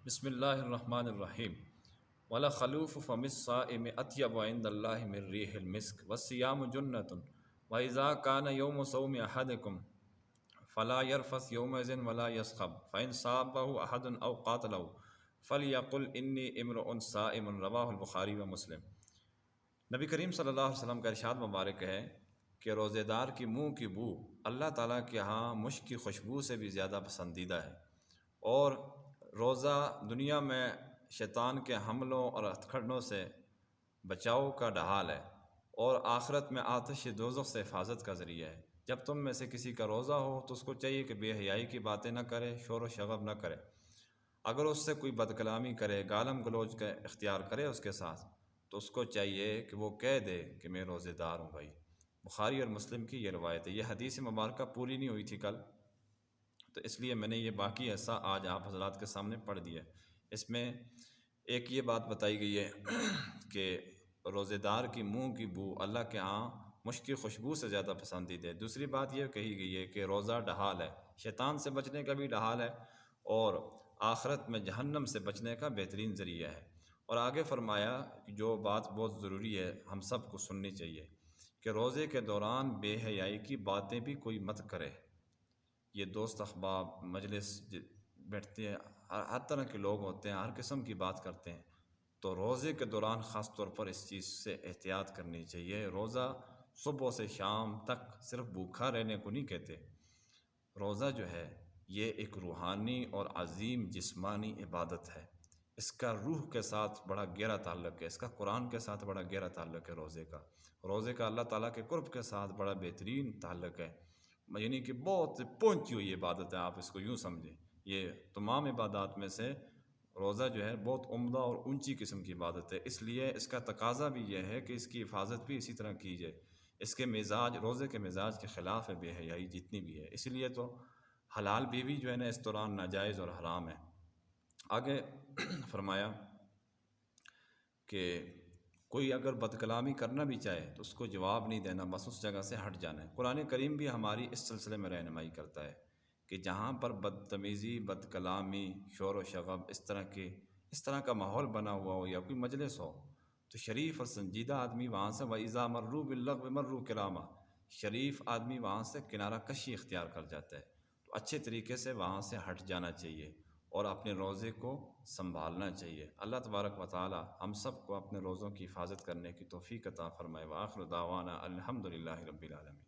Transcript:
بسم اللہ الرحمن الرحیم ولا خلوف فم الصائم اطیب عند اللہ من ریح المسک والصیام جنۃ واذا کان یوم صوم احدکم فلا يرفث یومئذ ولا یصخب فان صابه احد او قاتله فلیقل انی امرؤ صائم رواہ البخاری و مسلم۔ نبی کریم صلی اللہ علیہ وسلم کا ارشاد مبارک ہے کہ روزے دار کی منہ کی بو اللہ تعالیٰ کے ہاں مشک کی خوشبو سے بھی زیادہ پسندیدہ ہے، اور روزہ دنیا میں شیطان کے حملوں اور ہتھکڑوں سے بچاؤ کا ڈھال ہے، اور آخرت میں آتش دوزخ سے حفاظت کا ذریعہ ہے۔ جب تم میں سے کسی کا روزہ ہو تو اس کو چاہیے کہ بے حیائی کی باتیں نہ کرے، شور و شغب نہ کرے۔ اگر اس سے کوئی بد کلامی کرے، گالم گلوچ کا اختیار کرے اس کے ساتھ، تو اس کو چاہیے کہ وہ کہہ دے کہ میں روزے دار ہوں بھائی۔ بخاری اور مسلم کی یہ روایت ہے۔ یہ حدیث مبارکہ پوری نہیں ہوئی تھی کل، تو اس لیے میں نے یہ باقی ایسا آج آپ حضرات کے سامنے پڑھ دیا۔ اس میں ایک یہ بات بتائی گئی ہے کہ روزے دار کی منہ کی بو اللہ کے ہاں مشک کی خوشبو سے زیادہ پسندیدہ ہے۔ دوسری بات یہ کہی گئی ہے کہ روزہ ڈھال ہے، شیطان سے بچنے کا بھی ڈھال ہے، اور آخرت میں جہنم سے بچنے کا بہترین ذریعہ ہے۔ اور آگے فرمایا کہ جو بات بہت ضروری ہے، ہم سب کو سننی چاہیے، کہ روزے کے دوران بے حیائی کی باتیں بھی کوئی مت کرے۔ یہ دوست احباب مجلس بیٹھتے ہیں، ہر طرح کے لوگ ہوتے ہیں، ہر قسم کی بات کرتے ہیں، تو روزے کے دوران خاص طور پر اس چیز سے احتیاط کرنی چاہیے۔ روزہ صبح سے شام تک صرف بھوکھا رہنے کو نہیں کہتے۔ روزہ جو ہے یہ ایک روحانی اور عظیم جسمانی عبادت ہے۔ اس کا روح کے ساتھ بڑا گہرا تعلق ہے، اس کا قرآن کے ساتھ بڑا گہرا تعلق ہے۔ روزے کا اللہ تعالیٰ کے قرب کے ساتھ بڑا بہترین تعلق ہے، یعنی کہ بہت پہنچی ہوئی عبادت ہے، آپ اس کو یوں سمجھیں۔ یہ تمام عبادات میں سے روزہ جو ہے بہت عمدہ اور اونچی قسم کی عبادت ہے، اس لیے اس کا تقاضا بھی یہ ہے کہ اس کی حفاظت بھی اسی طرح کی جائے۔ اس کے مزاج، روزے کے مزاج کے خلاف ہے بے حیائی جتنی بھی ہے، اس لیے تو حلال بیوی جو ہے نا اس دوران ناجائز اور حرام ہے۔ آگے فرمایا کہ کوئی اگر بد کلامی کرنا بھی چاہے تو اس کو جواب نہیں دینا، بس اس جگہ سے ہٹ جانا ہے۔ قرآن کریم بھی ہماری اس سلسلے میں رہنمائی کرتا ہے کہ جہاں پر بدتمیزی، بد کلامی، شور و شغب، اس طرح کا ماحول بنا ہوا ہو یا کوئی مجلس ہو، تو شریف اور سنجیدہ آدمی وہاں سے وَإِذَا مَرُّوا بِاللَّغْوِ مَرُّوا كِرَامًا، شریف آدمی وہاں سے کنارہ کشی اختیار کر جاتا ہے، تو اچھے طریقے سے وہاں سے ہٹ جانا چاہیے اور اپنے روزے کو سنبھالنا چاہیے۔ اللہ تبارک و تعالی ہم سب کو اپنے روزوں کی حفاظت کرنے کی توفیق عطا فرمائے۔ وآخر دعوانا الحمدللہ رب العالمین۔